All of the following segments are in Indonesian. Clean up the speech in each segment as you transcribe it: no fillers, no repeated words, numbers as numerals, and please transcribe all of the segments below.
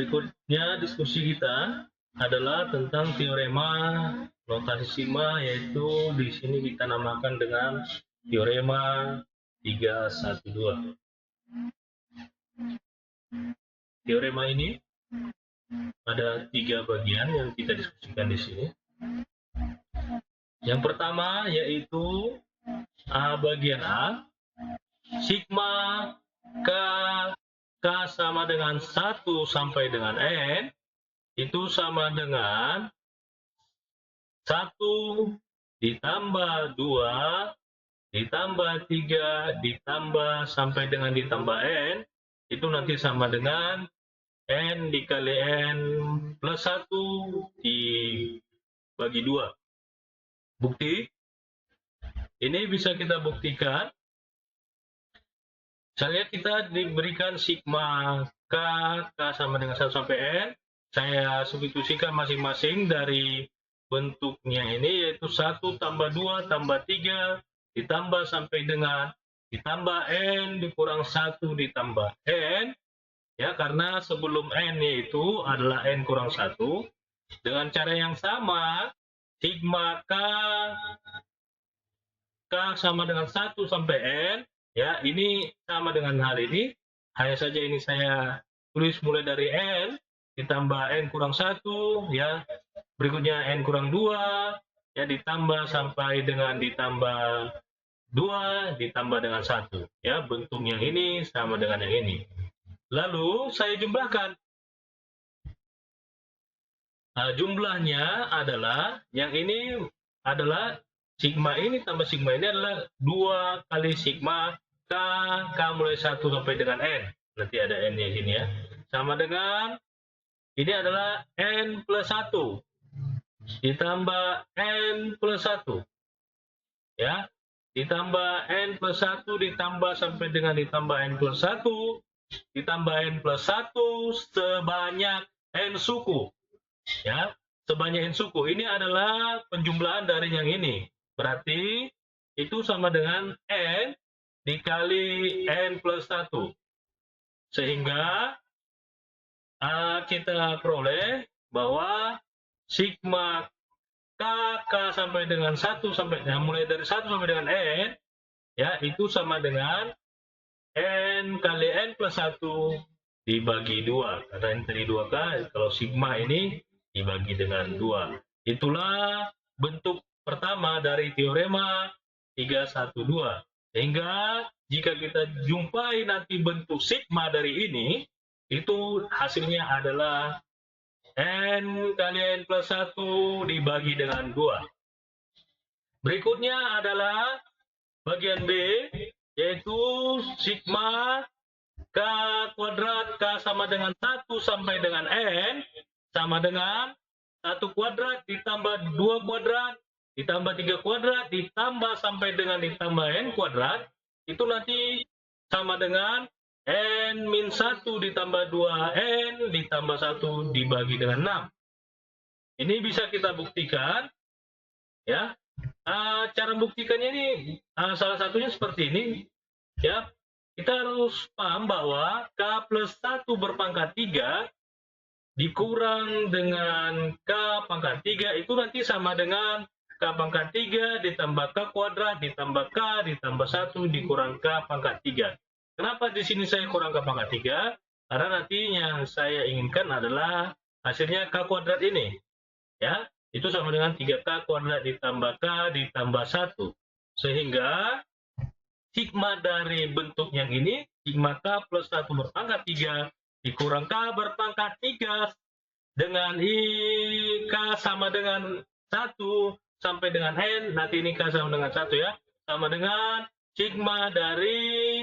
Berikutnya diskusi kita adalah tentang teorema notasi sigma, yaitu di sini kita namakan dengan teorema 312. Teorema ini ada 3 bagian yang kita diskusikan di sini. Yang pertama yaitu bagian A, sigma K sama dengan 1 sampai dengan N, itu sama dengan 1 ditambah 2 ditambah 3 ditambah sampai dengan ditambah N, itu nanti sama dengan N dikali N plus 1 dibagi 2. Bukti, ini bisa kita buktikan. Misalnya kita diberikan sigma K sama dengan 1 sampai N. Saya substitusikan masing-masing dari bentuknya ini, yaitu 1 tambah 2 tambah 3 ditambah sampai dengan ditambah N dikurang 1 ditambah N. Ya, karena sebelum N itu adalah N kurang 1. Dengan cara yang sama, sigma K sama dengan 1 sampai N. Ya, ini sama dengan hal ini. Hanya saja ini saya tulis mulai dari N ditambah N kurang 1, ya. Berikutnya N kurang 2, ya, ditambah sampai dengan ditambah 2 ditambah dengan 1. Ya, bentuk yang ini sama dengan yang ini. Lalu saya jumlahkan. Jumlahnya adalah, yang ini adalah sigma ini tambah sigma ini adalah 2 kali sigma K mulai 1 sampai dengan N. Nanti ada N di sini ya. Sama dengan, ini adalah N plus 1 ditambah N plus 1. Ya, ditambah N plus 1 ditambah sampai dengan ditambah N plus 1 ditambah N plus 1 sebanyak N suku. Ya, sebanyak N suku. Ini adalah penjumlahan dari yang ini. Berarti itu sama dengan N dikali N plus 1. Sehingga kita peroleh bahwa sigma K sampai dengan 1 sampai, mulai dari 1 sampai dengan N, ya, itu sama dengan N kali N plus 1 dibagi 2. Karena N tadi 2K, kalau sigma ini dibagi dengan 2. Itulah bentuk pertama dari teorema 312. Sehingga jika kita jumpai nanti bentuk sigma dari ini, itu hasilnya adalah N kali N plus 1 dibagi dengan 2. Berikutnya adalah bagian B, yaitu sigma K kuadrat K sama dengan 1 sampai dengan N sama dengan 1 kuadrat ditambah 2 kuadrat ditambah 3 kuadrat ditambah sampai dengan ditambah N kuadrat, itu nanti sama dengan N min 1 ditambah 2N ditambah 1 dibagi dengan 6. Ini bisa kita buktikan, ya. Cara buktikannya ini salah satunya seperti ini, ya. Kita harus paham bahwa K plus 1 berpangkat 3 dikurang dengan K pangkat 3 itu nanti sama dengan K pangkat 3 ditambah K kuadrat ditambah K ditambah 1 dikurang K pangkat 3. Kenapa di sini saya kurang K pangkat 3? Karena nanti yang saya inginkan adalah hasilnya K kuadrat ini. Ya, itu sama dengan 3K kuadrat ditambah K ditambah 1. Sehingga sigma dari bentuk yang ini, sigma K plus 1 berpangkat 3 dikurang K berpangkat 3 dengan K sama dengan 1 sampai dengan N, nanti ini K sama dengan 1 ya, sama dengan sigma dari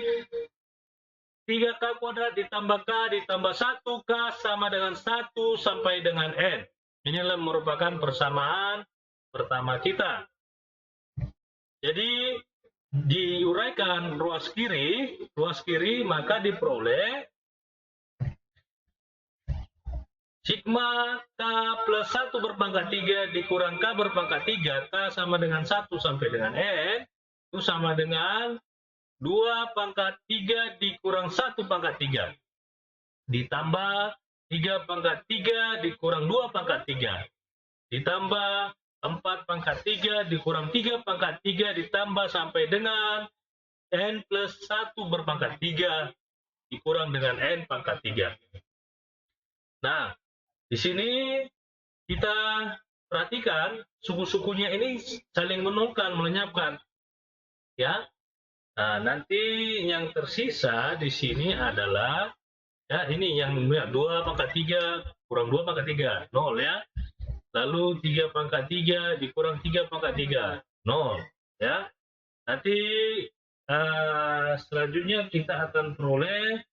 3K kuadrat ditambah K ditambah 1K sama dengan 1 sampai dengan N. Inilah merupakan persamaan pertama kita. Jadi diuraikan ruas kiri maka diperoleh sigma K plus 1 berpangkat 3 dikurang K berpangkat 3, K sama dengan 1 sampai dengan N, itu sama dengan 2 pangkat 3 dikurang 1 pangkat 3. Ditambah 3 pangkat 3 dikurang 2 pangkat 3 ditambah 4 pangkat 3 dikurang 3 pangkat 3 ditambah sampai dengan n plus 1 berpangkat 3 dikurang dengan n pangkat 3. Nah, di sini kita perhatikan suku-sukunya ini saling menolkan, melenyapkan. Ya. Nah, nanti yang tersisa di sini adalah ya ini yang 2 pangkat 3 kurang 2 pangkat 3, 0 ya. Lalu 3 pangkat 3 dikurang 3 pangkat 3, 0 ya. Nanti selanjutnya kita akan peroleh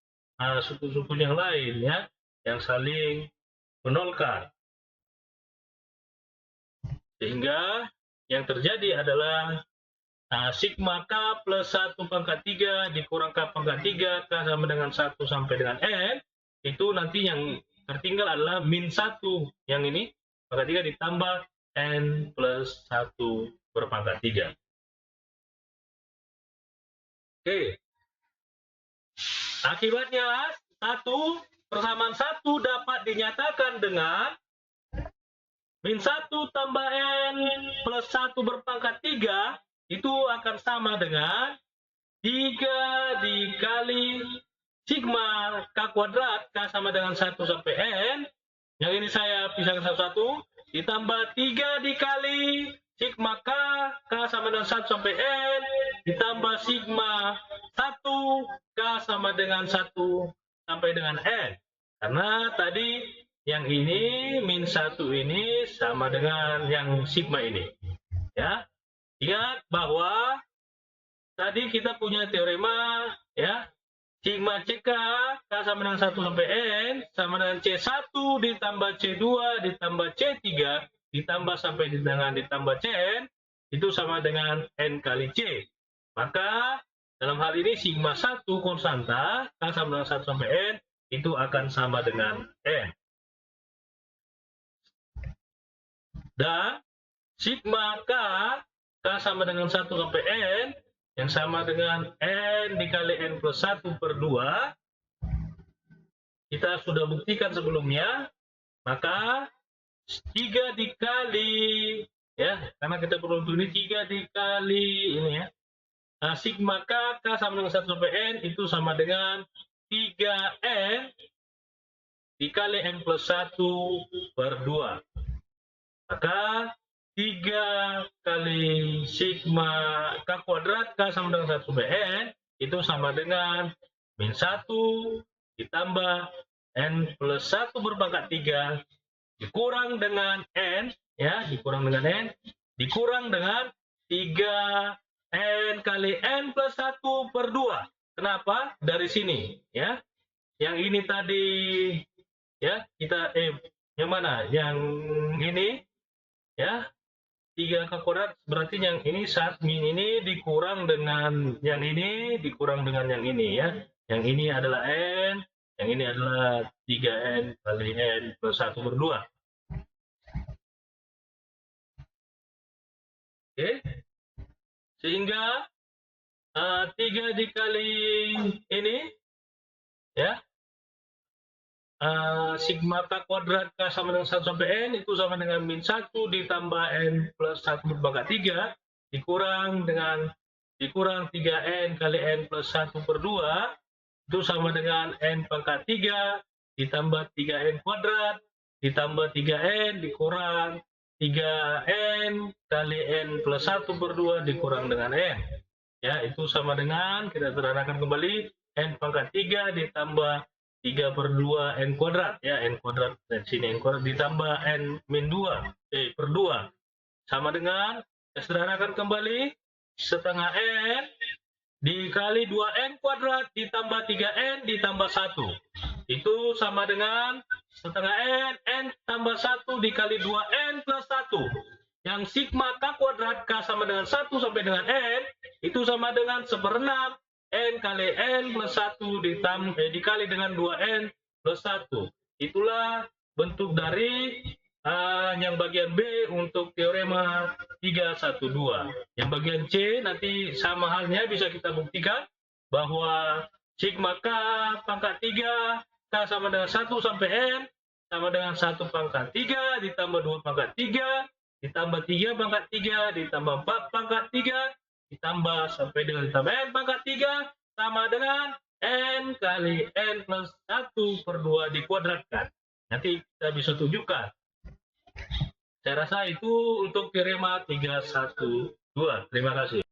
suku-suku yang lain ya, yang saling menolkan. Sehingga yang terjadi adalah sigma K plus 1 pangkat 3 dikurang K pangkat 3, K sama dengan 1 sampai dengan N, itu nanti yang tertinggal adalah min 1, yang ini pangkat 3 ditambah N plus 1 berpangkat 3. Oke. Akibatnya, 1 persamaan 1 dapat dinyatakan dengan min 1 tambah N plus 1 berpangkat 3 itu akan sama dengan 3 dikali sigma K kuadrat, K sama dengan 1 sampai N, yang ini saya pisahkan satu-satu, ditambah 3 dikali sigma K, K sama dengan 1 sampai N, ditambah sigma 1, K sama dengan 1 sampai dengan N. Karena tadi yang ini min 1 ini sama dengan yang sigma ini. Ya. Ingat bahwa tadi kita punya teorema ya, sigma CK K sama dengan 1 sampai N sama dengan C1 ditambah C2 ditambah C3 ditambah sampai dengan ditambah Cn itu sama dengan N kali C. Maka dalam hal ini sigma 1 konstanta K sama dengan 1 sampai N itu akan sama dengan N. Dan sigma K sama dengan 1 sampai N yang sama dengan N dikali N plus 1 per 2. Kita sudah buktikan sebelumnya. Maka 3 dikali, ya, karena kita perlu ini 3 dikali ini ya. Nah, sigma K sama dengan 1 sampai N itu sama dengan 3N dikali N plus 1 per 2. Maka 3 kali sigma K kuadrat K sama dengan 1 sampai N itu sama dengan min 1 ditambah N plus 1 berpangkat 3 dikurang dengan N, ya, dikurang dengan N, dikurang dengan 3N kali N plus 1 per 2. Kenapa? Dari sini, ya. Yang ini tadi, ya, kita, yang mana? Yang ini, ya. 3 K kuadrat berarti yang ini saat min ini dikurang dengan yang ini dikurang dengan yang ini ya. Yang ini adalah N, yang ini adalah 3N kali N plus 1 per 2. Oke. Sehingga 3 dikali ini ya. Sigma K kuadrat K sama dengan 1 sampai N itu sama dengan min 1 ditambah N plus 1 berpangkat 3 dikurang 3N kali N plus 1 per 2 itu sama dengan N pangkat 3 ditambah 3N kuadrat ditambah 3N dikurang 3N kali N plus 1 per 2 dikurang dengan N. Ya, itu sama dengan, kita sederhanakan kembali, N pangkat 3 ditambah 3 per 2 N kuadrat, ya, N kuadrat, dan sini N kuadrat ditambah N min 2, per 2. Sama dengan, kita sederhanakan kembali, setengah N dikali 2N kuadrat ditambah 3N ditambah 1. Itu sama dengan setengah N tambah 1 dikali 2N plus 1. Yang sigma K kuadrat K sama dengan 1 sampai dengan N, itu sama dengan 1/6 N kali N plus 1 dikali dengan 2N plus 1. Itulah bentuk dari yang bagian B untuk teorema 312. Yang bagian C nanti sama halnya bisa kita buktikan bahwa sigma K pangkat 3 K sama dengan 1 sampai N sama dengan 1 pangkat 3 ditambah 2 pangkat 3 ditambah 3 pangkat 3 ditambah 4 pangkat 3 ditambah sampai dengan ditambah N pangkat 3 sama dengan N kali N plus 1/2 dikuadratkan. Nanti kita bisa tunjukkan. Saya rasa itu untuk teorema 312. Terima kasih.